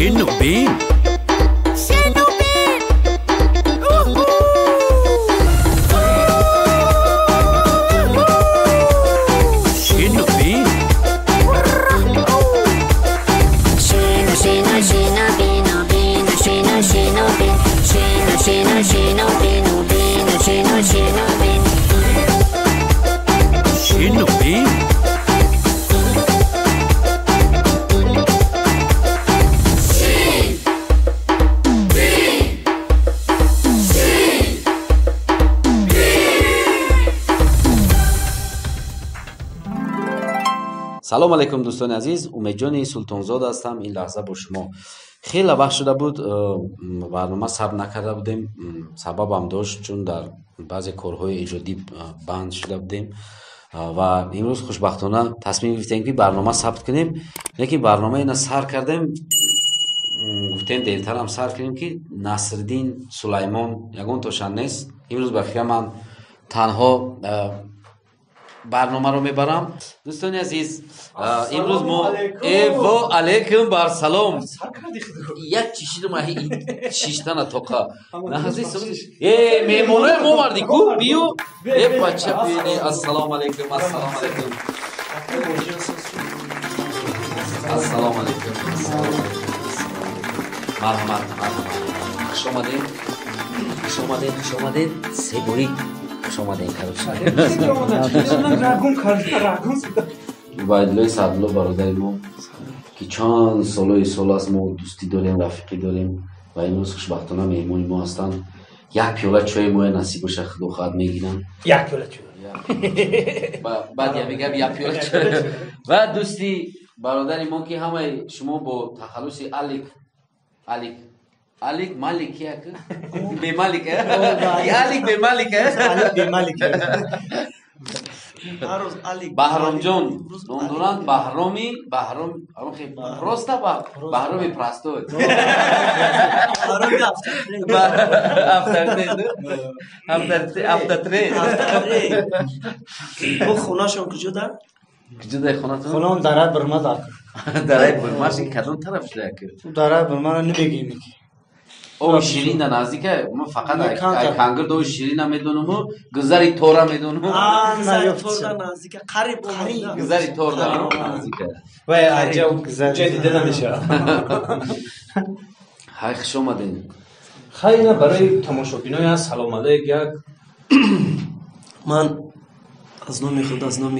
شنوبین سلام علیکم دوستان عزیز، امیدجان سلطانزاده هستم. این لحظه با شما خیلی وقت شده بود برنامه ثبت نکرده بودیم. سبب هم داشت چون در بعضی کارهای ایجادی بند شده بودیم و امروز خوشبختانه تصمیم گرفتیم که برنامه ثبت کنیم. لیکن برنامه اینا سر کردیم، گفتیم دیلتر هم سر کنیم که نصرالدین سلیمان یگان توشن نیست. امروز بخیه من تنها برنامه رو میبرم. دوستان عزیز، امروز ما و علیکم بر سلام. یک چیشی رو ماهی شیشتن توقع نهزی سوزی میمونه ما مردی کو بیو بچه بینی. السلام علیکم. السلام علیکم. السلام علیکم. مرحمت. خوش آمدین. خوش آمدین. خوش آمدین. سه بوری خوش آمدین. وایدلوی سعدالله برادر ما که چند سال است ما دوستی داریم، رفیقی داریم و امروز خوشبختانه مهمون ما هستند. یک پیاله چای ما نصیب بشه خدا خواهد میگیرن. یک پیاله چای بعد یا میگم یک پیاله چای و دوستی برادر ما که همه شما با تخلص الیک مالک یا که به مالک الیک به مالک الیک به مالک بهرام جان دونان بهرامی خیلی راسته بهرامی پرستو افتر تو خونه‌شون کجا دار؟ کجا داری خونه‌تون؟ خونه‌م داره برما داره. داره برماش این کدوم طرف شده که؟ داره برما رو نمیگیم. او شیرین نزدیکه. ما فقط کنگر دو شیرین میدونم، گذری تورا میدونم. نه تورا نزدیکه قریب گذری تورا نزدیکه. و عجب گذری دیده نمیشه. های خوش اومدین. خیلی برای تماشاگران سلام علیک. من از نام خود از نام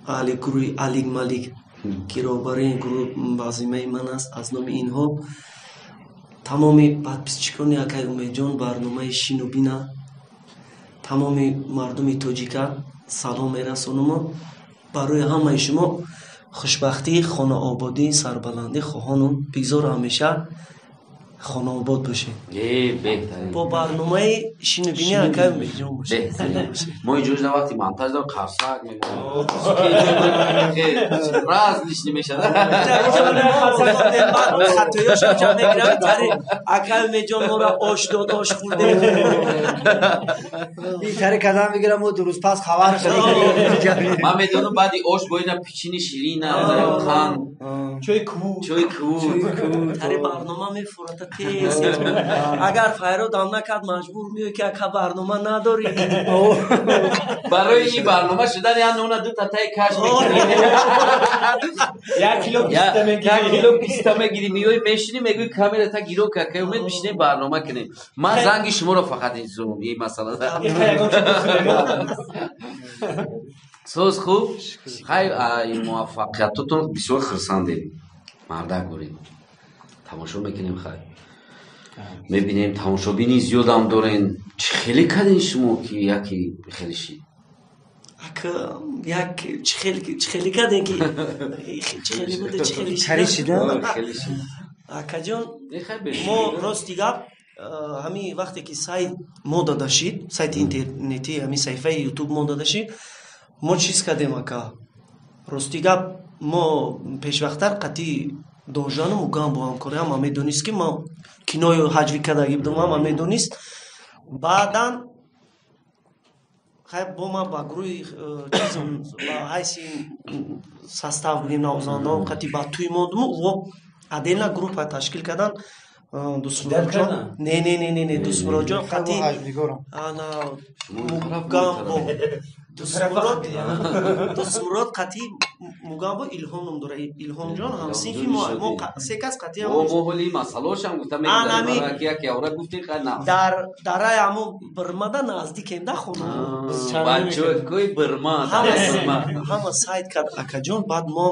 علی گروه علی مالک که برای گروه وظیفه من است، از نام اینها تمامی подписчикони акай умедҷон барномаи шинобина тамоми мардуми тоҷика салом мерасонам. барои ҳамаи шумо хушбахтӣ, хонаободӣ, сарбаландӣ хоҳонам. бигзор ҳамеша хонаобод бошед. бо барномаи шинобини акай умедҷон бошед. мо инҷоҷа вақти монтаж дорем қарсак мемонем. раз лишни мешавад. хатоёшро ҷо мегирам. тари акай умедҷон моро ош дод, ош хӯрдем. тари кадам мегирам мо ду рӯз пас хабар шудем. ман медонам баъди ош бо ина пичини ширина қанд чойи кӯ тари барнома мефурата тез. агар файрод ҳам накард маҷбур меёй ки ака барнома надорӣ. барои ин барнома шудани анона ду татаи каш мегирӣ. یک کیلو پیستا мегирӣ меёй мешинӣ мегӯй камера та гиро какай умед бишинем барнома кунем. ман занги шуморо фақат интизорам. ин масъала соз хуб. хай муваффақиятотон бисёр хурсандем. мардак бурем тамошо мекунем. хай мебинем тамошобини зиёдам дорен. чӣ хеле кардем шумо ки яки хеле шид چی خیلی کردن که چی خیلی بوده چی خیلی شده اکا جان ما راستی گپ همین وقتی که سایت ما داده شد، سایت اینترنتی همین صفحه یوتیوب ما داده شد، ما چیز کردیم اکا راستی گپ ما پیشوقتر قطعی دانجانم و گام با هم کاره هم میدونست که ما کینای حجوی کردگی بدم هم میدونست. بعداً خیلی با ما با گروه چیزم با حیثی سستاو بودیم نوزاندان قطعی با توی مادم و отдельно группа ташкил кардан. Дерд кардан? Не Дусмуроҷон қати ана Мугамбо Дусмурод қати Мугамбо Илҳом ном дора. Илҳомҷон ҳамсинфи мо се кас қати моҳоли масъалошам гуфта мегӯфта ки як явра гуфти қана дар рай амо Бирмада наздикем да хона бачакои Бирма ҳама сайт кард акаҷон. баъд мо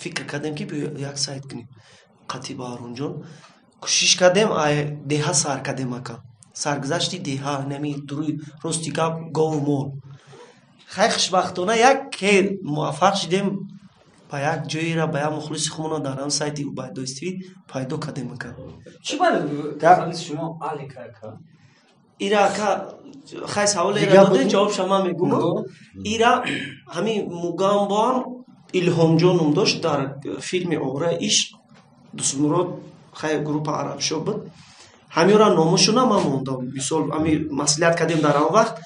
фикр кардем ки биё як сайт кунем қати Баҳронҷон. кӯшиш кардем деҳа сар кардем ака саргузашти деҳа нами дуруи рости гап гову мол. хай хушбахтона як хел муваффақ шудем ба як ҷоера ба як мухлиси хумона дар ҳам сайти убайдоистӣ пайдо кардем ака. чӣ бар мухаллис шумо али карка ира ака хай савол эра дода ҷавоб шама мегум. ира ҳамин Мугамбоам Илҳомҷон ном дошт дар филми Овраи ишқ. Дусмурод хай группа арабшо буд. ҳаминро номашуна ман мондам. мисол ами маслиҳат кардем дар он вақт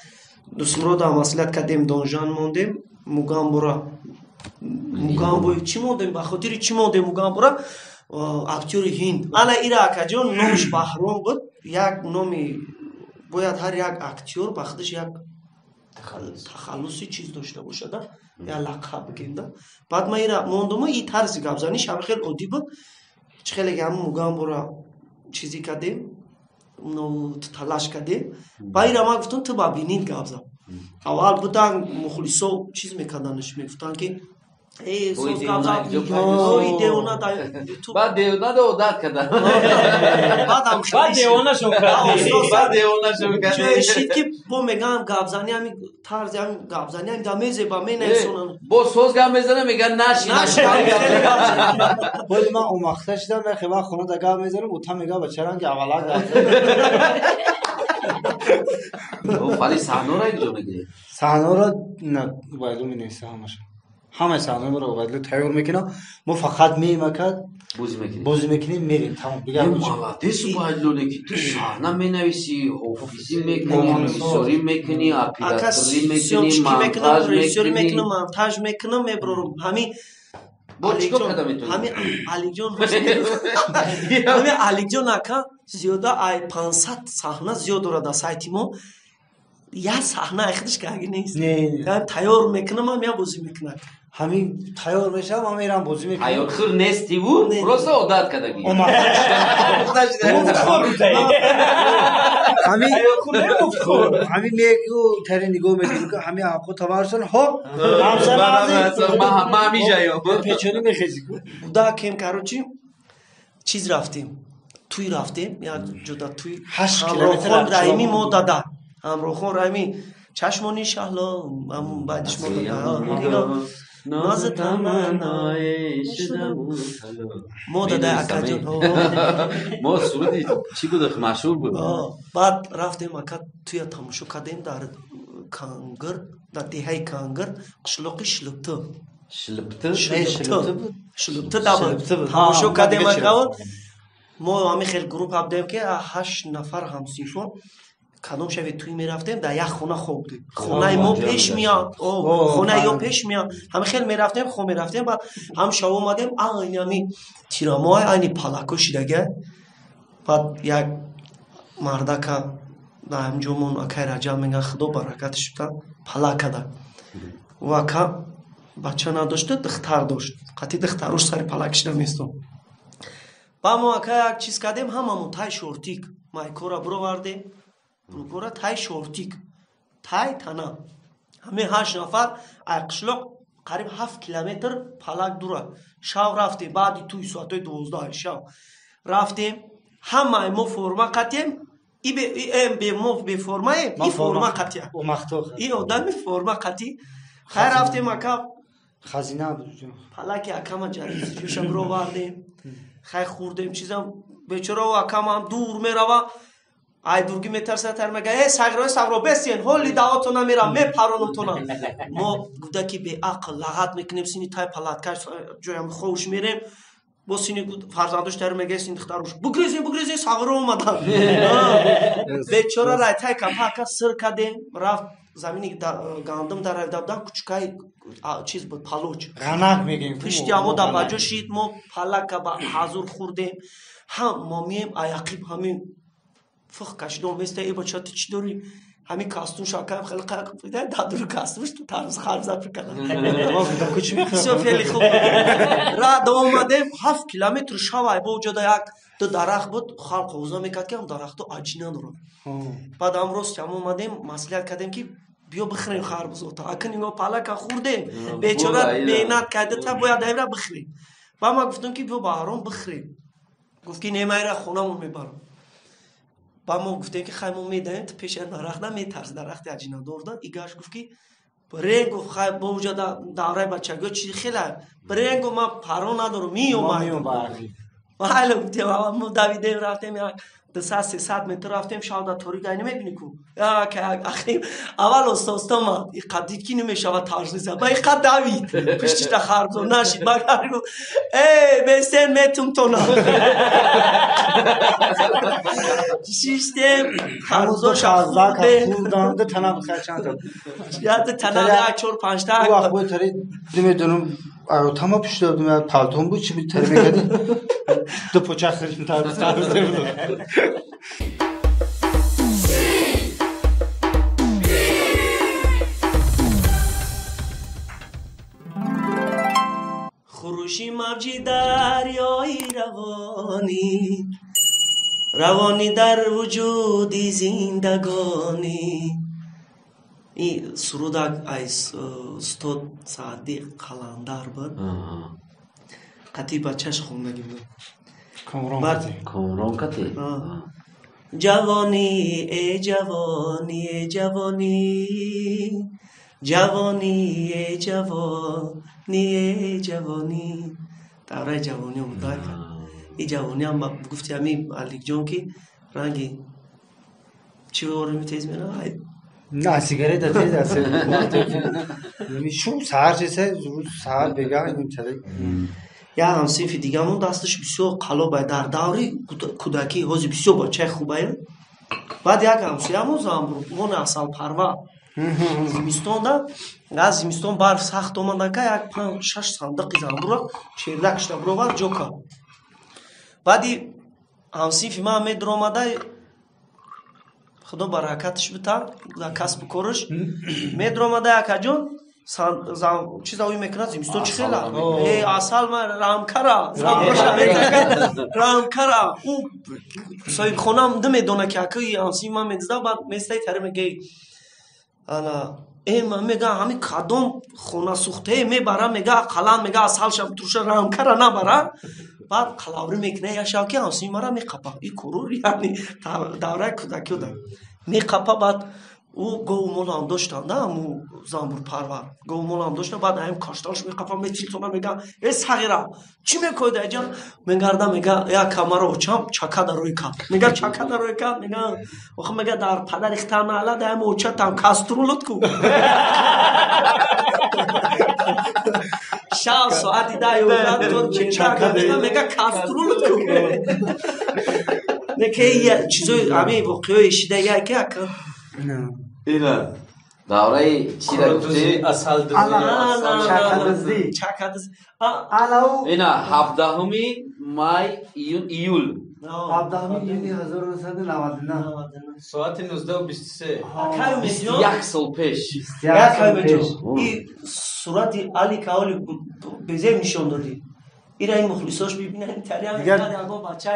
Дусмурода маслиҳат кардем донжан мондем. Мугамбора Мугамбои чӣ мондем ба хотири чӣ мондем Мугамбора актёри ҳинд. ана ира акаҷон номаш Баҳром буд. як номи бояд ҳар як актёр ба худаш як тахаллуси чиз дошта бошада я лақаб бигем да. баъд ман ира мондум и тарзи гапзаниш ҳама хел оддӣ буд. чӣ хеле ҳам Мугамбора чизе кардем талаш кардем. ба ира ман гуфтам ту ба бинин гап зан. аввал будан мухлисо чиз мекарданаш мегуфтанд ки баъд девонада одат карда баъд девонашон шид ки бо мегам гапзани ами тарзи ами гапзани ами да мезеба менависонанд. бо соз гап мезана меган наши боли ман омахта шидам яхе ман хонада гап мезанам ута мега бачаранги аввала гап вали саҳноро инҷо мегирӣ. саҳноро убайдо менависа ҳамаи саҳноро убайдо тайёр мекунам. мо фақат меем ака бозӣ мекунем мерем тамом дигар молодец убайдулло ки ту саҳна менависӣ ҳофизӣ мекунӣ режиссёрӣ мекунӣ операторӣ мекунӣ монтаж мекунӣ монтаж мекунам мебарам. ҳамин ҳамин Алиҷон ака зиёда ай 500 саҳна зиёд дорад дар сайти мо. як саҳна айхудиш каги нест. тайёр мекунам ам я бозӣ мекунам. ҳамин тайёр мешавам ам мерам бозӣ мекунам. тайёрхӯр нести ву просто одат кардагӣ. ҳамин мегӯ таре нигоҳ мекунӣ ҳамин ақо таварсон ҳоп печони мехези буда кем карочи чиз рафтем туй рафтем як ҷода туй ҳамроҳхон раҳимӣ мо дада ҳамроҳхон раҳимӣ чашмони шаҳло ҳамун баъдиш мо мо дада акаҷон мо суруди чӣ буд машҳур буд. баъд рафтем ака туя тамошо кардем дар Кангир дар деҳаи Кангир қишлоқи шлупти тамошо кардем ака. мо ҳамин хел группа будем ки 8 нафар ҳамсинфон кадом шаве туй мерафтем дар як хона хоб будем. хонаи мо пеш меяд хонаи ё пеш меяд ҳамин хел мерафтем хоб мерафтем. баъд ҳам шав омадем айни ҳамин тирамои айни палако шидага. баъд як мардака дар ҳамҷомон акаи Раҷаб мегӯяд худо баракатиш буда палакада ва ака бача надошту духтар дошт. қати духтарош сари палак шида местон. ба мо ака як чиз кардем ҳамамо тай шортик майкора буровардем бургора тай шортик тай тана ҳамин 8 нафар ай қишлоқ қариб 7 километр палак дура шав рафтем. баъди туи соатои 12 шав рафтем ҳамаи мо форма қатем мо беформаем и форма қатия и одами форма қатӣ хай рафтем ака хазина палаки акама ҷаризиҷоша буровардем хай хӯрдем чизам бечорао акамам дур мерава ай дургӣ метарсад тармага сагро бесен ҳоли давотона мерам мепаронумтона. мо гуфта ки беақл лағат мекунем сини тай палаткаш ҷоям хош мерем бо сини фарзандош тар мега син духтарош бугрезин сагро омадан бечора райтай капака сир кадем рафт замини гандым даравдабдан кучкай чиз буд палоч ғанақ мегин пишти амо да баҷо шид мо палака ба ҳазур хурдем ҳам мо мием аяқиб ҳамин фух кашидом места и бача ти чӣ дори ҳамин кастум шакам хеле қайқ буда дадур кастумш ту тарз харза прикана бисёр фели хуб рад омадем 7 километр шавай бо ҷода як ду дарахт буд халқ ҳоза мекард ки ҳам дарахту аҷина дорад баъд амроз ҳам омадем маслиҳат кардем ки биё бихӯрем харбузота акн ино палака хурдем бечора меҳнат кардата бояд айра бихӯрем ба ман гуфтам ки биё ба ҳаром бихӯрем гуфт ки немайра хонамон мебарам ба мо гуфтем ки хай мо медаем ту пеши дарахт наметарс дарахти аҷинадор дод игаш гуфт ки брен гуфт хай бо вуҷуда давраи бачагиҳо чизи хеле брен гуфт ман паро надорам миёмадам майли гуфтем мо давидем рафтем як 200-300 метр рафтем шавда торикай намебини ку ахир аввал остомад иқад дид ки намешавад тарзлиза ба иқад давид пиштита харбзо нашид магар гуфт бестен метумтона шиштем харбзо шахурданда танам хачанда яда танам як 4-5 та вақт бо тари намедонам тама пиштадам палтон буд чи тар мекарди ду поча хирим тарз خروشی موجی دریایی روانی در وجودی زندگانی این سرودک از استاد سعدی قلندر بود قطعی بچهش خوندگی بود کامران کتی جوانی ای جوانی ای جوانی جوانی ای جوانی ای جوانی دوره جوانی هم داره این جوانی هم گفتی همین علیک جان که رنگی چی بارمی تیز میره؟ نه سیگارت تیز است یعنی شو سهر چیزه زود سهر بگاه این چرا یا هم صنف دیگه همون دستش بسیار قلابه در دوری کودکی حوزی بسیار بچه خوبه بعد یک همسی همون زنبرو مون اصل پروا زمستان دا از زمستان برف سخت آمدن که یک 5-6 صندوق زنبرو چیرلکش نبرو و جوکا بعدی هم صنف ما همه آمده خدا برکتش بتا در کسب کارش مدر آمده یک جون چیز اوی میکنه زمستان چی خیلی اصل من رامکره رامکره او صاحب خونم نمیدونه که اکی انسی من میدزده بعد میستای تره میگه انا من میگه همین کدوم خونه سوخته میبره میگه قلم میگه اصل شب توش رامکره نبره بعد قلاوری میکنه یا شاکی انسی مرا میقپه این کرور یعنی دوره کودکی داره میقپه بعد او گومول هم داشتن نه امو زنبور پرور گومول هم داشتن بعد هم کاشتالش میقپه میتیلتونه میگه ای صغیره چی میکنی اینجا میگرده میگه یا کامرا اوچم چکه در روی کم میگه چکه در روی کم میگه آخه میگه در پدر اختم علا در هم اوچتم کسترولت کو شاو ساعتی ده یوزد تو چکه میگه کسترولت کو میگه یه چیزای همه واقعی اشیده یه که اینا دوره چی را گفتی؟ اصل چکدزدی اینا 17 مای ایول 17 یونی 1999 ساعت 19:23 یک سال پیش این صورت علی کاولی بزیم نشان دادی ایرا این مخلصاش ببینن این تری هم اگه بچه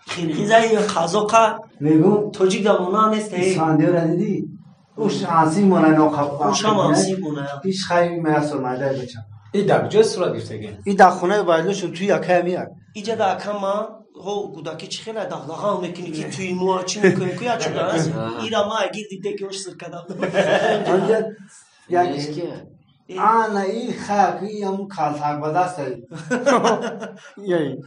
خیرخیزه این خازوقه میگم توجیک دامونا نیست سانده را دیدی؟ اوش آنسی مونه اوش هم آنسی مونه پیش خیلی محصول مده بچم این در کجا صورت گرفته گه؟ این در خونه بایدلشون توی یکه میاد اینجا در اکم ما هو گودکی چی خیلی دغدغه هم میکنی که توی موها چی میکنی که یا چون است ایرا ما اگه دیده که اوش سرکدم آنجا یک آنا این خاکی هم کالتاق بدست یای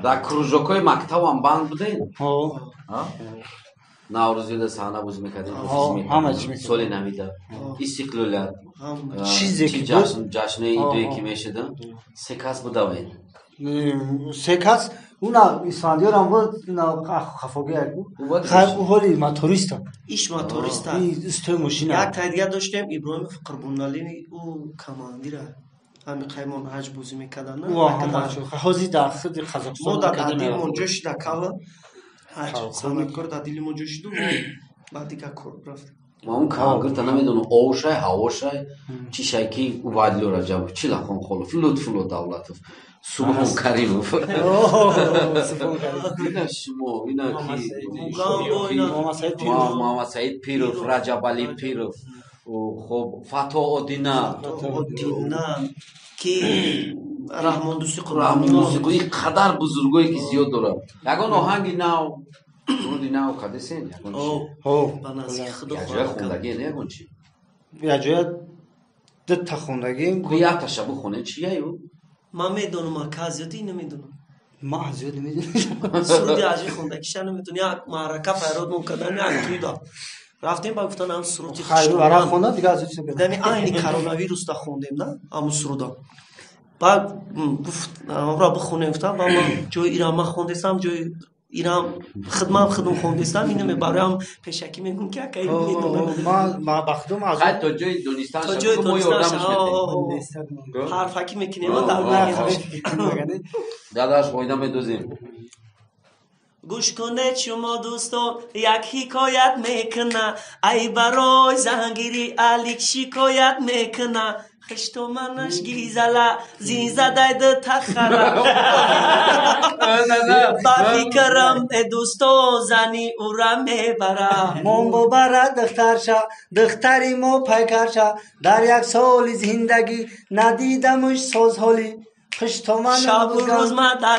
در کروژوکای مکتب هم بند بودین؟ наврӯзида саҳна бозӣ мекардем, ҳама чӣ мекардем. соли навида истиқлолият чизе чи ки буд ҷашнои идое ки мешуда се кас будавед се кас уна исфандиёрам буд хафогиак буд ҳоли ма туристам иш ма туриста стои мошина як тайдига доштем Иброҳим Фиқрбунали ӯ командира ҳами қаймон ҳаҷ бозӣ мекардан ҳозир дар худи Қазоқистон мо дар дилимон ҷо шуда кала ҳаҷ санъаткор дар дилимон ҷо шуду баъди ка кор рафтем ма он кагирта намедонам овошай ҳавошай чи шайки увайдло раҷабов чи лахон холов лутфулло давлатов субҳон каримов ина шумо ина ки муҳаммад саид пиров раҷабали пиров хоб фато одина ки раҳмондӯсти раҳмондӯстӣ қадар бузургое ки зиёд дорад ягон оҳанги нав руди нав кадесен ягон ба назди худо яҷоя хондаги не ягон чи яҷоя дутта хондагӣ якта шабу хоне чияю ман медонам ака зиёдӣ намедонам ма зиёд намедонам суруди аҷи хондагиша наметонам як маърака пайрод мекардам як туйда рафтем ба гуфтан ам суруди хайра хонда дига аз чиз дами айни коронавируста хондем на аму суруда баъд гуфт амра бихонем гуфтам ба ман ҷои ирама хондесам ҷои ирам хидмам хондесам ина мебароям пешакӣ мегӯм ки акай медонам ма ба худум аз хай то ҷои донистан шуд мо ёрдамш метем ҳарфакӣ мекунем дадаш войда медозем گوش کنید شما دوستان یک حکایت میکنه ای برای زنگیری الیک شکایت میکنه خشت و منش گیزله زین زده ده تخره با فکرم دوستان زنی او را میبره مون ببره دختری ما پیکرشه در یک سال زندگی ندیدمش ساز حالی شب و روز ما در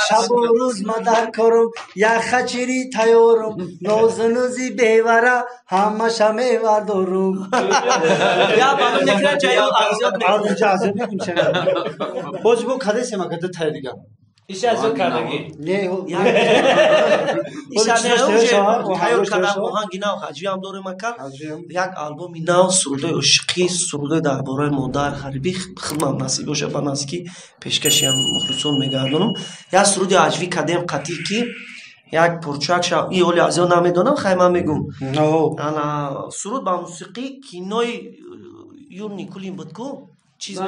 شب و روز ما در کارم یا خچری تیارم نوزنوزی بیوره همه شمه وردارم یا بابا نکره جایو آزیاد نکنم باز بو کده سیما کده تای دیگم ایش از اون کردگی نه تایور کردم آهنگی ناو حجوی هم داره مکر یک آلبومی ناو سروده عشقی سروده درباره مادر غریبی خدمت نصیب باشه با نزدیکی پیشکشی هم مخلصون میگردونم یا سروده عجوی کردیم قطعی کی یک پرچک شو ای اولی از اون نمیدونم خیمه میگم انا سرود با موسیقی کینوی یون نیکولین بود کو چیز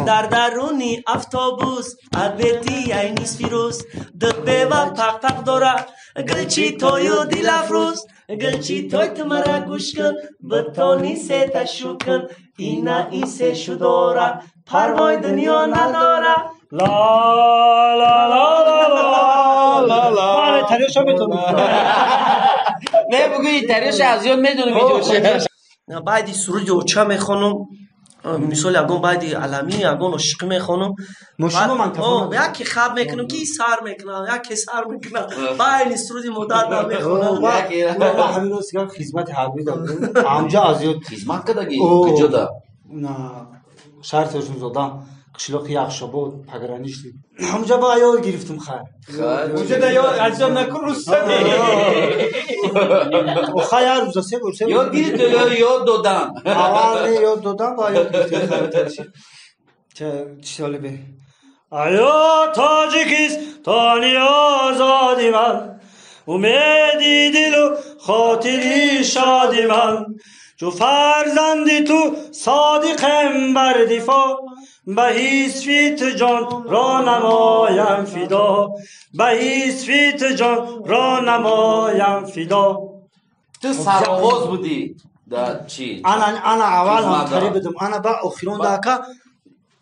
در درونی افتابوس البتی ای نیست فیروز دق بیوه پق پق داره گلچی تویو دیل افروز گلچی توی تمره گوش کن بتانی سه تشو کن اینا ای سه شو داره پروای دنیا نداره لا لا لا لا لا لا تریشو میتونم نه بگوی تریش از یاد میدونم میجوشه بعدی سرود اوچا میخونم مثال یگون بعدی علمی یگون عشقی میخونم مشما منتفع یکی خواب میکنم کی سر میکنم یکی سر میکنم بعدی سرود مدت میخونم ما همین روز که خدمت حربی دادم همجا از یاد خدمت کردگی کجا دا نه شرطشون زدم قشلاق یخشاباد پگرانیشتی همونجا با ایال گرفتم خیر اونجا دا یا عزیزم نکن رستمی خیر روزا سه برسه یاد گیرید یاد دادن اول یاد دادم با ایال گرفتم خیر ترشی چی سالی بی آیا تاجیکستانی آزادی من امیدی دل و خاطری شادی من جو فرزندی تو صادقم بر دفاع به هیچ فیت جان را نمایم فدا به هیچ فیت جان را نمایم فدا تو سرآغاز بودی در چی؟ انا اول هم قریب بودم انا با اخیرون داکا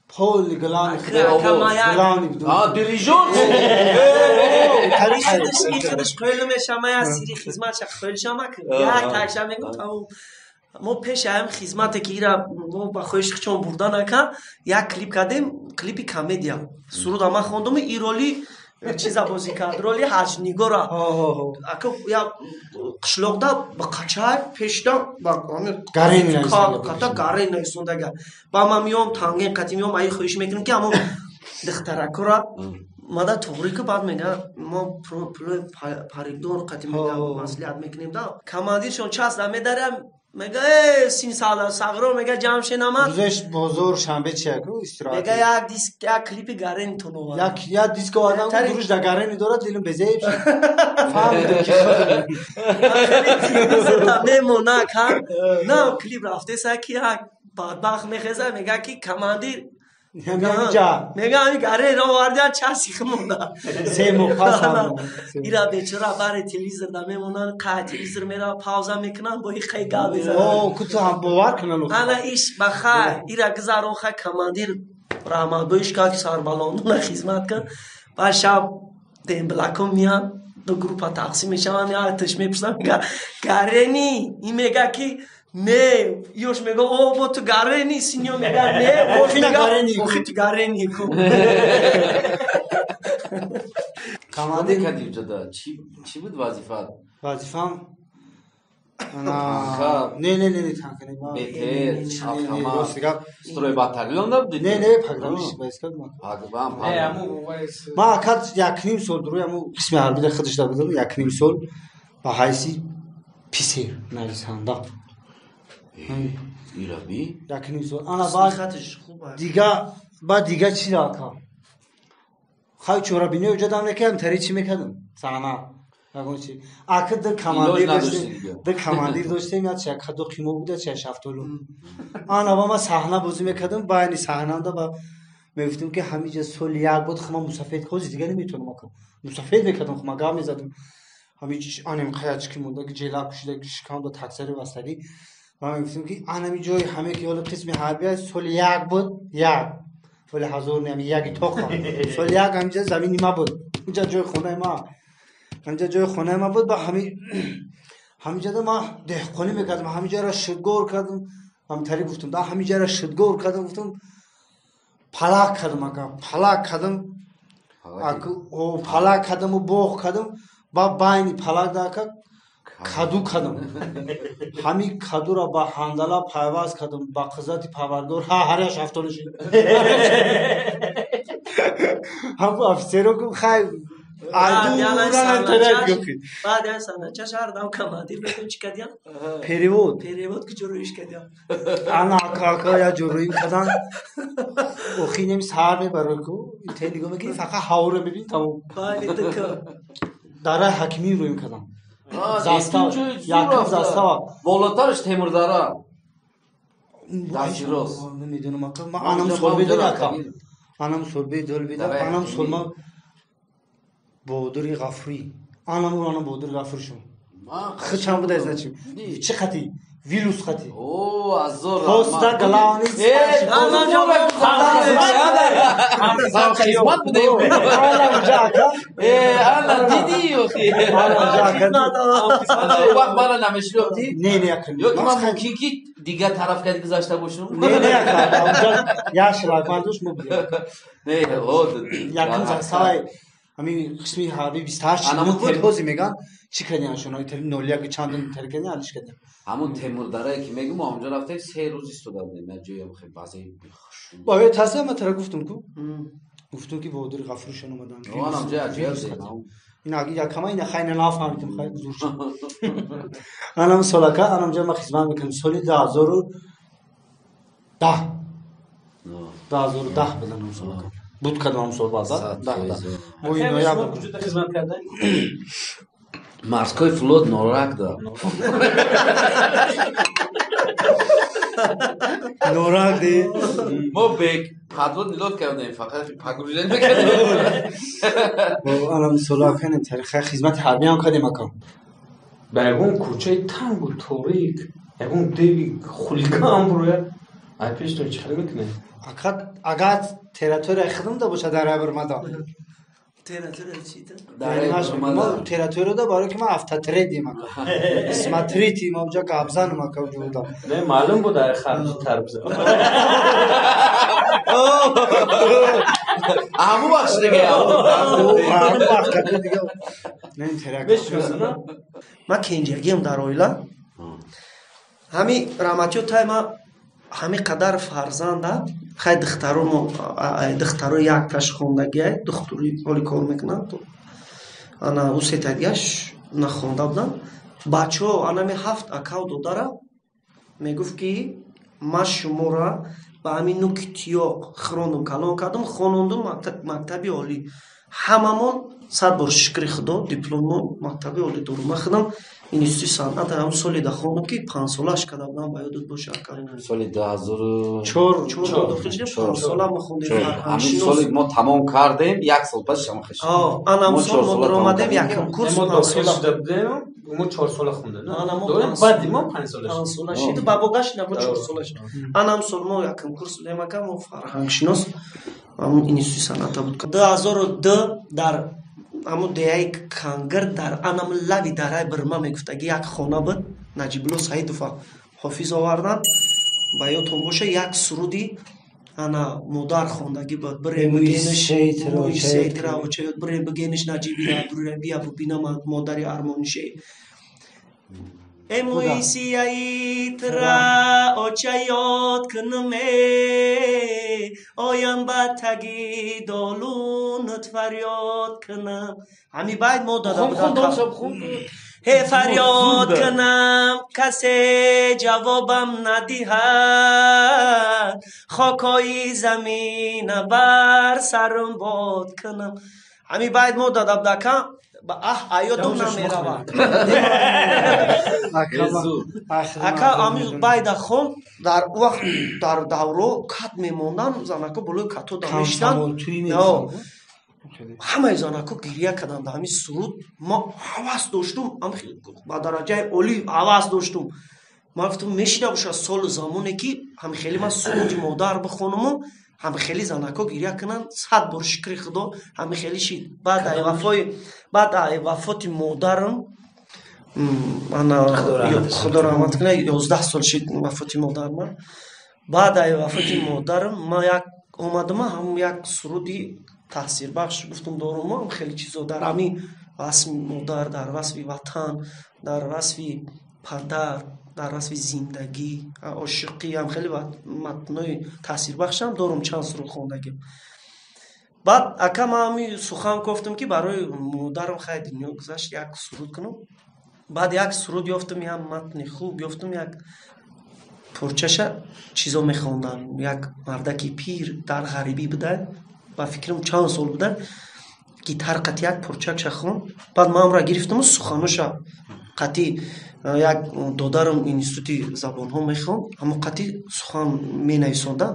پول گلانی دیریژور خودش خیلی میشم یا سری خدمت شخص خیلی شما که یک تایشم میگم تمام ما پیش هم خدمت که ایرا ما با خویش چون بردن اکا یک کلیپ کردیم کلیپی کمدیا سرود ما خوندم ایرولی چیزا بازی کرد رولی حاج نیگورا اکا یا قشلوقدا با قچای پیشدا با گارین کاتا گارین نسوندگا با ما میام تانگین قتی میام ای خویش میکنم که اما духтаракура мада туғрику баъд мега мо пулои парикдор қатӣ мега маслиҳат мекунем да командиршон част да медарям мега син сала сағро мега ҷамъшинама рӯзаш бозор шанбе чияку истироҳат мега як диск як клипи гарени тунова як диск одам дуруш да гарени дорад дилум безаиб шид фаҳмидам ки мемона кан на клип рафтеса ки як бадбахт мехеза мега ки командир мега ами гарен овардиан часи хмонда семо паса ира бечора бари телевизор да мемонан қа телевизор мера пауза мекунан бо иқай гап мезанан о куту ҳам бовар кунан ана иш бахай ира гузароха командир раҳматбоиш ка ки сарбалондона хизмат кан ба шаб демблаком миям ду группа тақсим мешавам я тиш мепурсам мега гарени ин мега ки не ёш мега о бо ту гарени синьо мега не охина гарени охи ту гарени ку командир кадим ҷада чӣ буд вазифат вазифам танка не танка не бетер автомат строй батальон набуди не паграмист байскад ма акад якним сол дуруй аму қисми ҳарбида худаш да будам якним сол ба ҳайси писер нависанда ираби якним сол ана ба дига чӣ рака хай чорабини ҷадам мекардам тари чӣ мекардам сана ягончи акад дар командир доштем я чакаду қимо буда ча шафтолу ана ба ма саҳна бозӣ мекардам байни саҳнанда ба мегуфтам ки ҳамиҷа соли як буд хама мусафед ҳози дига наметавонам акам мусафед мекардам хама гап мезадам ҳамиҷ анем қаячки монда ки ҷела кушида шикам да таксари вастагӣ ва мегуфтам ки анами ҷои ҳаме ки ҳола қисми ҳарбия соли як буд як соли ҳазор нами яки тоқам соли як ҳамиҷа замини ма буд инҷа ҷои хонаи ма ҳамиҷа ҷои хонаи ма буд ба ҳамиҷада ма деҳқонӣ мекардам ҳамиҷаро шудгор кардам ҳамтари гуфтам да ҳамиҷаро шудгор кардам гуфтам палак кардам ака палак кардаму боғ кардам ба байни палак да ака каду кардам ҳами кадуро ба ҳандала пайваст кардам ба қизати парвардор ҳаряш ҳафтонаши ҳам офисеро ку хай перевод куҷоруиш кадям ана ака я ҷоруим кадан охи неми сар мебарад ку телего мекунӣ фақат ҳаворо бибин тамом дараи ҳакимӣ рӯим кадам застава болотарш темурдара дастирос намедонам ака ма анам солбедоли ака анам солбедоли бида анам солма бодури ғафурӣ анаму анам бодури ғафур шум чанд буда значи чӣ хати вирус хати поста галавани دیگه طرف کردی گذاشته باشم نه یا شلاک مندوش مبدی یکم زنسای همین قسمی حربی 28 минут بازی میگن چی کردین شما تل 01 چندین تل کردین علیش کردین همون تیمور داره که میگم اونجا رفتیم 3 روز استودم من جویم خیلی بازی باید تاسه ما ترا گفتم کو گفتم که بودر غفورشون اومدن اونم جا عجیب این اگه یکم این خیلی نفهمیدم خیلی زور شد انم سالکا انم جا ما خدمت میکنم سال 2010 بدنم سالکا بود کدام سال بازار بو اینو یا وجود خدمت کردن مارسکوی فلوت نورак да نورак دی ما بک پادوت نیلوت کردیم فقط پاگوریدن میکردیم الان سولاکن تاریخ خدمت حربی هم کردیم اکام برگون کوچه تنگ و تاریک یکون دیوی خولیگان بروی ای پیشتون چی خیلی میکنه اگر تریتوری خدم دا باشه در ابرمدا تریتوری چی دا؟ تریتوری دا برای که ما افتتری دیم اکا اسمتری تیم اونجا قابزن اکا وجودا نه معلوم بود در خرج تربزه همون بخش دیگه همون بخش دیگه نه تریتوری ما کنجرگیم در اویلا همی رحمتیو تای ما ҳамин қадар фарзанда хай духтаро якташ хондагия духтури ҳоли кор мекунанд ана усетагияш нахонда буданд бачаҳо анами 7 акав додара мегуфт ки ман шуморо ба ҳамин нуки тиёқ хирондум калон кардум хонондум мактаби олӣ ҳамамон 100 бор шукри худо дипломно мактаби олӣ дорум ман худам институти санъат ҳам соли да хондум ки 5 солаш када будам ба ёдот боша соли 2004 дохил шудем 5 сола ма хондем ҳамин соли мо тамом кардем 1 сол пас шама хеш анам сол мо даромадем якам курс 5 сола шуда будем мо 4 сола хондем баъди мо 5 сола шид ба богаш на 4 сола шид анам сол мо якам курс будем акам мо фарҳангшинос ҳамун институти санъат буд 2002 дар аму деяи кангар дар анам лави дараи бирма мегуфтаги як хона буд наҷибулло саидова ҳофиз оварданд ба ёдтон боша як суруди ана модар хондаги буд бире бигениш наҷибира бия бубина модари армониши эмуисияитра оча ёд кунаме оям ба таги долунат фарёд кунам ҳами байд мо дада ҳе фарёд кунам касе ҷавобам надиҳад хокои замина бар сарум бод кунам ҳами байд мо дада будака аёдум намеравад ака ами байда хон дар вақт дар давро кат мемондан занако болои като дамештан ҳамаи занако гирия карданд ҳами суруд мо ҳавас доштум ба дараҷаи олӣ ҳавас доштум ман гуфтам мешида боша соли замоне ки ҳамихели ман суруди модар бихонуму ҳамихели занако гирия кунанд 100 бор шукри худо ҳамихели шид баъд ай вафоти модарам худо раҳмат кунад 11 сол шид вафоти модарам баъд ай вафоти модарам ман як омадам ҳам як суруди таъсирбахш гуфтум дорум ҳамихели чизо дар ҳамин васфи модар дар васфи ватан дар васфи падар дар васфи зиндагӣ ошиқӣ ҳам хеле матнои таъсирбахшам дорум чанд суруд хондагӣ баъд ака ман ҳамин сухан гуфтам ки барои модарам хай дунё гузашт як суруд кунам баъд як суруд ёфтам як матни хуб ёфтам як порчаша чизо мехондам як мардаки пир дар ғарибӣ буда ба фикрам чанд сол буда гитар қати як порчаша хонд баъд ман амра гирифтаму суханоша қати як додарам институти забонҳо мехонд ҳамо қати сухан менависонда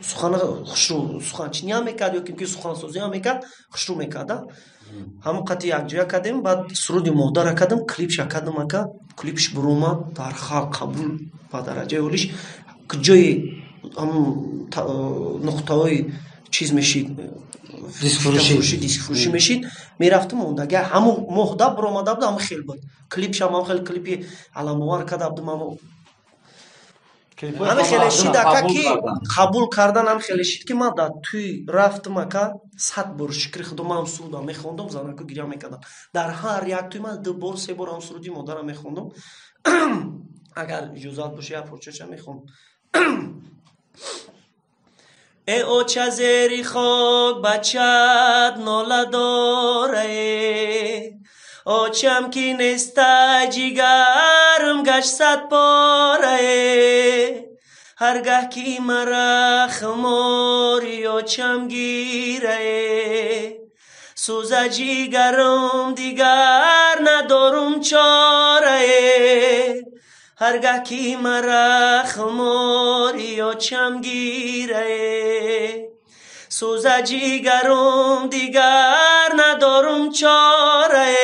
сухана хушрӯ суханчиниам мекард ё ки сухансозиам мекард хушрӯ мекарда ҳамо қати якҷоя кардем баъд суруди модара кардам клипша кардам ака клипш буромад дар халқ қабул ба дараҷаи олиш ҷои нуқтаҳои чиз мешид дискфурӯшӣ мешид мерафтам ондага ҳамун моҳда буромада буд ҳамун хел буд клипшам ҳам хел клипи аламовар карда будам ҳамин хеле шид ака ки қабул кардан ҳам хеле шид ки ман дар тӯй рафтам ака 100 бор шукри худо ман ҳам сурудам мехондам занако гирия мекардам дар ҳар як тӯй ман 2 бор 3 бор ҳам суруди модарам мехондам агар иҷозат боша як порчаша мехондам ای اوچه زیری خاک بچت ناله داره اوچم کی نسته جیگرم گشت 100 پاره هرگه کی مرا خماری اوچم گیره سوزه جیگرم دیگر ندارم چاره هرگه کی مرا خماری اوچم گیره سوزه جیگرم دیگر ندارم چاره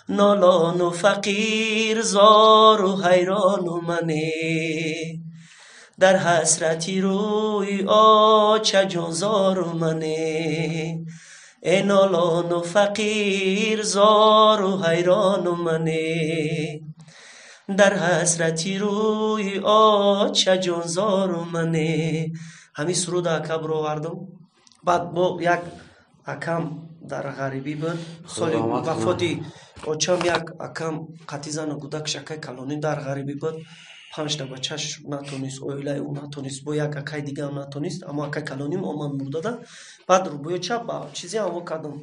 نالان و فقیر زار و حیران و منه در حسرتی روی آچه جانزار و منه ای نالان و فقیر زار و حیران و منه در حسرتی روی آچه جانزار و منه ҳамин суруд ака буровардам баъд бо як акам дар ғарибӣ буд соли вафоти очам як акам қатӣ зану гудак шакаи калонӣ дар ғарибӣ буд 5 бачаш натонист оилаи ӯ натонист бо як акаи дигаам натонист аммо акаи калоним оман мурдада баъд рӯбои чап ба чизе ҳаво кардам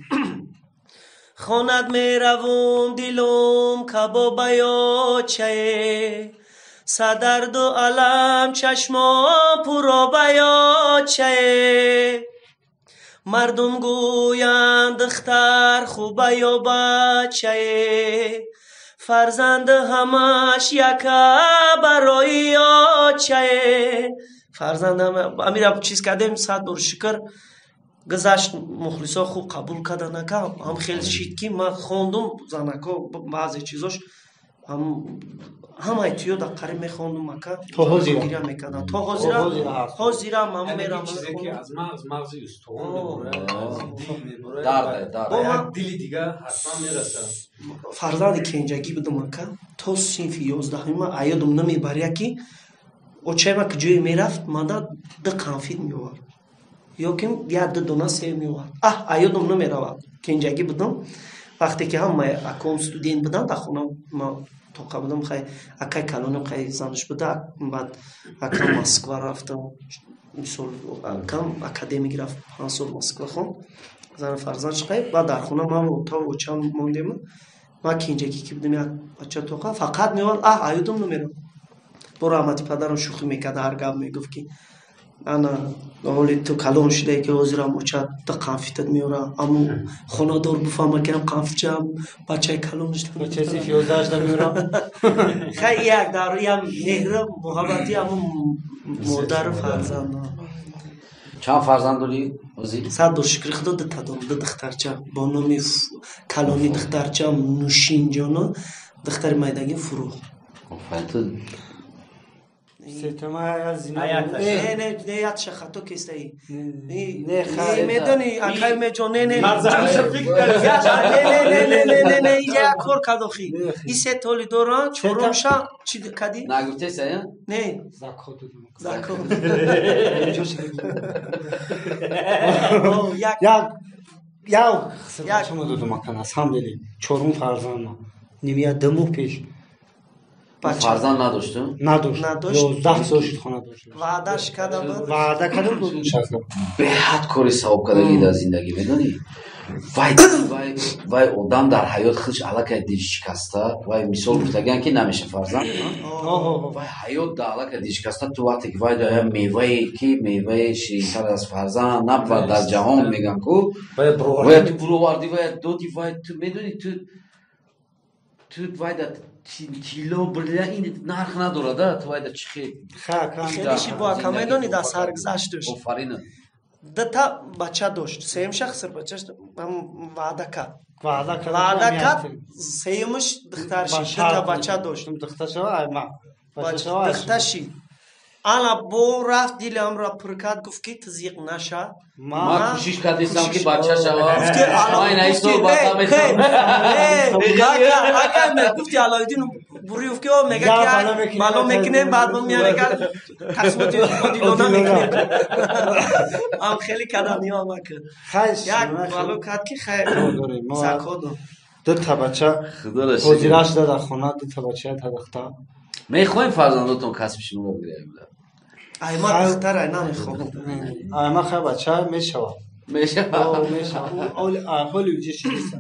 хонад меравум дилум кабобаёчае садарду алам чашмон пуробаёчае мардум гӯянд духтар хуба ё бачае фарзанди ҳамаш яка барои ёчае фарзанд амира чиз кардем 100 бор шукр гузашт мухлисо хуб қабул кардан ака ҳам хел шид ки ман хондум занако баъзе чизош ҳамаи тӯёда қариб мехондум ака то ҳозира мекардам то ҳозира ман мерам аз мағзи устувон дили дига ҳатман мерасад фарзанди кенҷагӣ будам ака то синфи 11 аёдум намебаря ки очаема ки ҷое мерафт мада ду қанфит меовард ё ки як ду дона сев меовард аёдум намеравад кенҷагӣ будам вақте ки ҳамаи аком студент будам дар хона тоқа будам хай акай калоним хай занош буда баъд акам москва рафтам мисол акам академик рафт 5 сол москва хон зани фарзандш хай баъд дар хона ман то очам мондем ман кенҷагӣ ки будам як бача тоқа фақат меовард аёдум намеравад бо раҳмати падарам шӯхӣ мекард ҳар гап мегуфт ки ана оли ту калон шудаи ки ҳозирам оча ду қанфитат меора аммо хонадор буфама ки ҳам қанфитчаам бачаи калонш бачаи 11 меора хай як дарои ҳам меҳру муҳаббати ҳаму модару фарзандам чанд фарзанд дорӣ ӯзӣ 100 бор шукри худо дута дорам ду духтарча бо номи калони духтарчам нушинҷону духтари майдагӣ фурӯғ як шахато кистаи медони акай меҷон не як кор кадохи и се толи доран чорумша чи кади нагуфтеса не закот як шумо додум акан аз ҳам дили чорум фарзандам нимия дому пеш фарзанд надошту надошт 11 сол шуд хона дошт ваъдаш кардам ваъда кардам додум шахтам беҳад кори савобкардаги дар зиндагӣ медонӣ вай одам дар ҳаёт худш аллакай дил шикаста вай мисол гуфтаган ки намеша фарзанд вай ҳаёт дар аллакай дил шикаста ту вақте ки вай дая мевае ки мевае ширинтар аз фарзанд набуд дар ҷаҳон меган ку вай ту буровардӣ вай доди вай ту медонӣ ту вай дар тило бирда ин нарх надорада ту вай дар чӣ хелиши бо ака медонӣ дар саргузашт дошт офарин дута бача дошт сеюм шахс бачаш ваъда кард ваъда кард сеюмш духтарши дута бача дошт духташи ана бо рафт дили ҳамро пур кард гуфт ки тизиқ наша ман кӯшиш кардистам ки бача шавам гуфти алоиддин буриёфт ки мега бало мекунем баъд меяга тасмотилона мекунем ам хеле каданиём акад як бало кард ки хайр закот ду та бача ҳозира шуда дар хона ду та бача тадохта мехоҳем фарзандотон касби шумо бигирем айма духтар ай намехоҳам айма хай бача мешавад ҳоли уҷа шидиста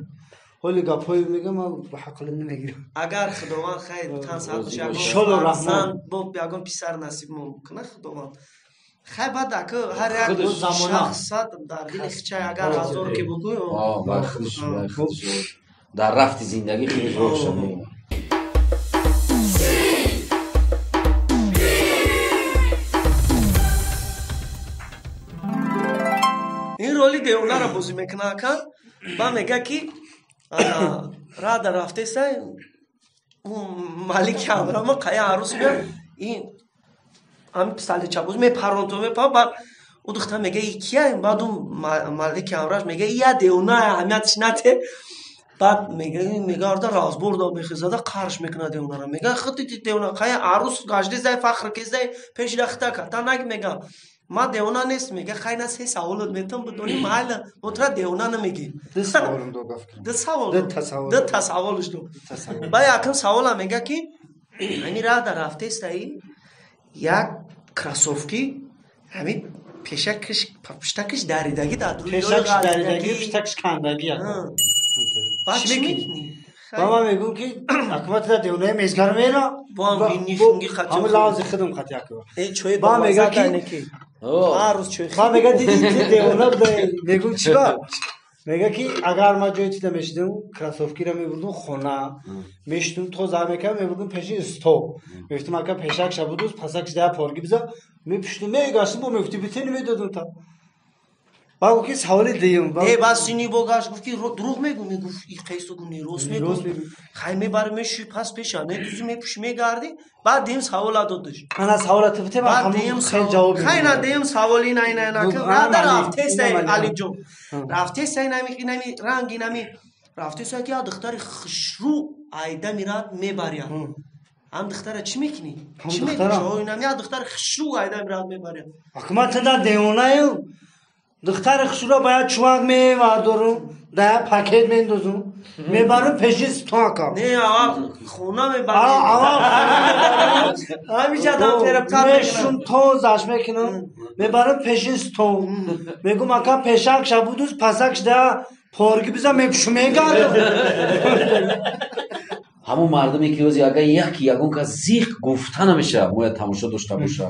ҳоли гапҳои мегам ман ба ҳаққилам намегирам агар худованд хайр тан садуш ягон бо ягон писар насиб мекунад худованд хай баъд ака ҳар як шахсат дар дили хича агар ҳазор ки бигӯё дар рафти зиндагӣ хеле зор шуда ин роли девонаро бозӣ мекунад ака ба мега ки рада рафтеса малики амрама қая арӯс бия ин ҳами писаличабоз мепаронто баъд ӯ духтар мега и кия баъду малики амраш мега ия девона аҳамиятш нате баъд мега орда разборда мехизада қарш мекунад девонара мега хити девона қая арӯс гашдезай фахр кезай пешида хитака та наги мега ма девона нест мега хайна се саволот метам бидони майла мотра девона намеги ду савол ду тасаввулш ду ба якам савола мега ки ҳамин рада рафтестаи як кросовки ҳамин пешакаш пуштакаш даридаги дар пешакаш даридаги пуштакаш кандаги баъд чӣ мекунӣ ба ман мегӯм ки акмата девонаи мезгар мера бо ҳам винни шунги ҳама лавзи худам қатяк чой ба мега ки ҳар рӯз чой ба мега диди девона буда мегӯм чиба мега ки агар ман ҷои тида мешидам кросовкиро мебурдум хона мешидум то зар мекардам мебурдум пеши стол мегуфтум ака пешакша будуз пасакш дая порги биза мепуштум мегаштум бо мегуфти битени медодум та ба гуфт ки саволи дуюм ба сини богаш гуфт ки дурӯғ мегӯ мегуфт и қайсо гуни рост мегӯ хай мебари мешӯи пас пеша медузи мепуши мегарди баъд дем савола додаш ана савола тибте ма ҳамон хел ҷавоб хайна дем саволи найнака рада рафтестай алиҷон рафтестай нами ранги нами рафтестай ки духтари хушрӯ айда мирад мебаряд ҳам духтара чӣ мекунӣ чӣ мекунӣ нами духтари хушрӯ айда мирад мебаряд акматада девонаю духтари хушрӯро баёд чувак мевардорум дая пакет мендозум мебарум пеши стонка не аввал хона мебарам ҳамиша дамтерабтар мешум тон заш мекунам мебарум пеши стон мегум ака пешакша будуз пасакш дая порги биза мепушу мегардам ҳамон мардуме ки ӯзи агар ягон кас зиқ гуфта намеша моя тамошо дошта боша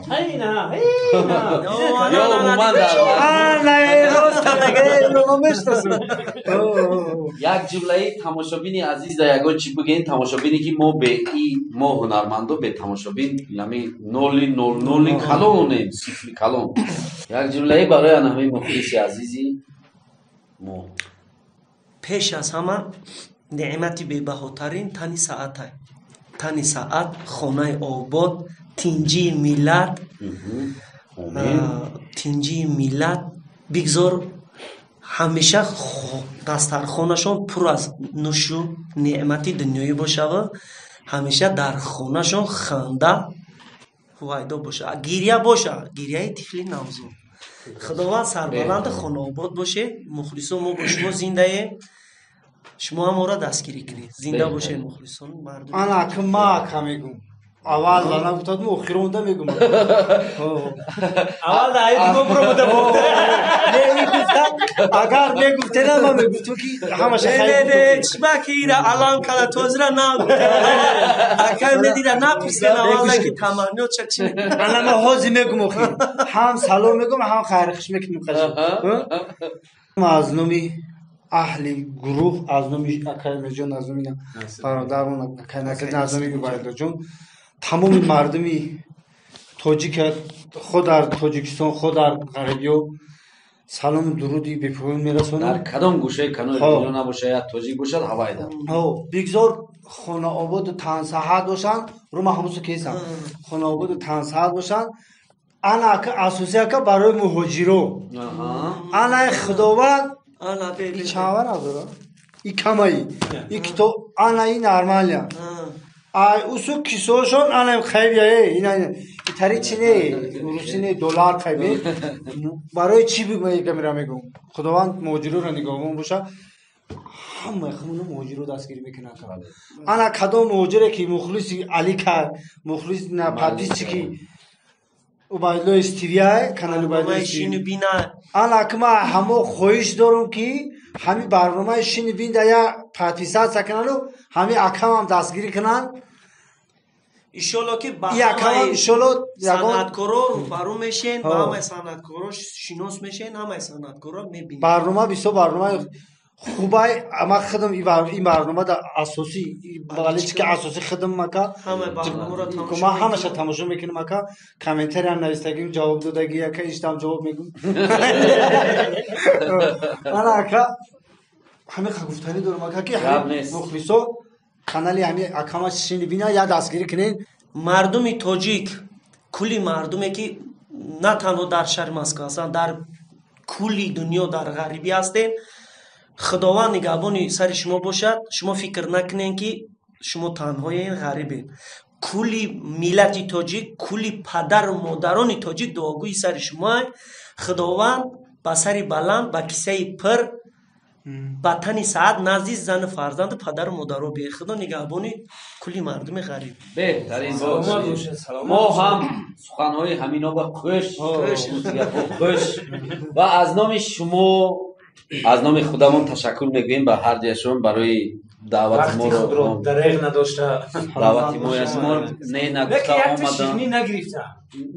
як ҷумлаи тамошобини азиз да ягон чӣ бигӯен тамошобине ки мо бе мо ҳунармандо бе тамошобин яъне ноли калонем сифри калон як ҷумлаи барои ҳамаи мухлиси азизи мо пеш аз ҳама неъмати бебаҳотарин тани саъатай тани саъат хонаи обод тинҷии миллат тинҷии миллат бигзор ҳамеша дастархонашон пур аз нӯшу неъмати дунёӣ бошава ҳамеша дар хонашон ханда вайдо боша гирья боша гирьяи тифли навзод худованд сарбаланди хонаобод боше мухлисо мо бо шумо зиндаем шумо ҳамора дастгирӣ кунед зинда бошед мухлисон мардум ана ки ма ка мегум аввал лана гуфтад мо охиронда мегум аввал айди гумромуда буда не гуфтад агар мегуфтена ма мегуфту ки ҳамаша не чиба ки ира алан кала тозира на акай медира напурсена валла ки таманнёт чак чи ана ма ҳози мегум охи ҳам салом мегум ҳам хайрхуш мекунем қашо ма аз номи аҳли гурӯҳ аз номи акаймеҷон аз номи бародарон акайнакаҷон аз номи убайдоҷон тамоми мардуми тоҷика хо дар тоҷикистон хо дар ғарибиё салому дуруди бепоён мерасонам дар кадом гӯшаи канори дунё набошад як тоҷик бошад ҳавайда бигзор хонаободу тансаҳат бошанд рума ҳамусо кесам хонаободу тансаҳат бошанд ана ка асосияка барои муҳоҷиро анаи худованд и чава надора и камаи и китоб ана и нормалия ай усу кисошон ана хайбияе ина итари чине русине доллар хайбе барои чи мера мегум худованд муҳоҷироро нигоҳбон боша ҳамаи хумуна муҳоҷиро дастгирӣ мекунад ана кадом муҳоҷире ки мухлиси алика мухлис на подписчи ки убайдуллои стивияе канали убайдуллои шинубина ана ки ман ҳамо хоҳиш дорум ки ҳами барномаи шинубинда я подписатсия кунану ҳами акамам дастгирӣ кунанд иншолло ки санъаткоро рӯбарӯ мешен ба ҳамаи санъаткоро шинос мешен ҳамаи санъаткоро мебинед барнома бисёр барномаи хубай ман худам ин барнома да асосӣ балечи ки асосӣ худам мака ман ҳамаша тамошо мекунам ака комментариам навистагим ҷавоб додаги ака иштам ҷавоб мегум ана ака ҳами гуфтанӣ дорам ака ки мухлисо канали ҳами акама шинибина я дастгирӣ кунен мардуми тоҷик кулли мардуме ки на танҳо дар шаҳри москва ҳастанд дар кулли дунё дар ғарибӣ ҳастем худованд нигаҳбони сари шумо бошад шумо фикр накунед ки шумо танҳоен ғарибед кулли миллати тоҷик кулли падару модарони тоҷик дуогӯи сари шумо худованд ба сари баланд ба кисаи пир ба тани саат назди зани фарзанду падару модаро бехудо нигаҳбони кулли мардуми ғариб. беҳтарин Саломат бошед. бошед, саломат мо бошед. ҳам суханҳои ҳаминоба хӯш хӯш ва аз номи шумо аз номи худамон ташаккур мегӯем ба ҳар ҷашон барои даъвати вақти худро моро дареғ надошта даъвати мо аз мо не нагуфта омадан нагирифта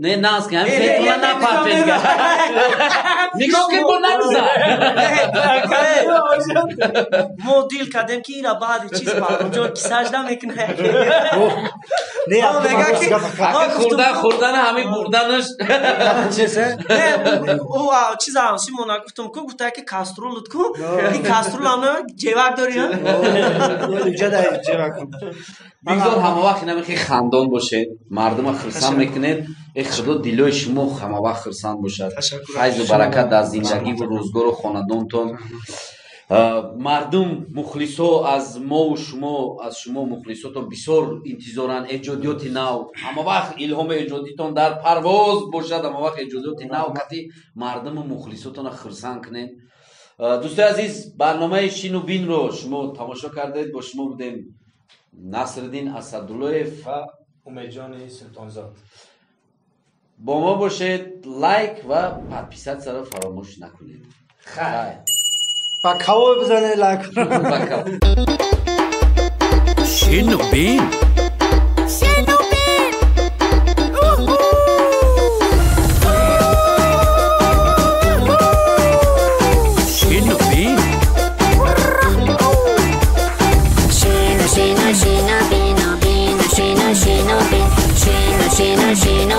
не нас ки ҳамин фетула напарпенга нигоҳ ки бо нагза мо дил кардем ки ира баъди чиз баҳромҷон ки сажда мекунад. хӯрдан ҳамин бурданаш чизам симо нагуфтам ку гуфта ки каструлут ку ин каструлам ҷевак дори бигзор ҳамавақт намехи хандон бошед мардума хирсанд мекунед худо дилои шумо ҳамавақт хирсанд бошад файзу баракат дар зиндагиву рӯзгору хонадонтон мардум мухлисо аз мову шумо аз шумо мухлисотон бисёр интизоранд эҷодиёти нав ҳамавақт илҳоми эҷодитон дар парвоз бошад ҳамавақт эҷодиёти нав кати мардуму мухлисотонро хирсанд кунед. дӯстои азиз барномаи шину бинро шумо тамошо кардед бо шумо будем Насриддин Асадуллоев ва Умедҷони Султонзод. бо мо бошед, лайк ва подписатсияро фаромӯш накунед. Хайр. Ба каво бизане лайк. Ба каво. Шину бин. Шину бин. Шину бин. Shina, shina, bina, bina, shina, shina, bin, shina, shina, shina.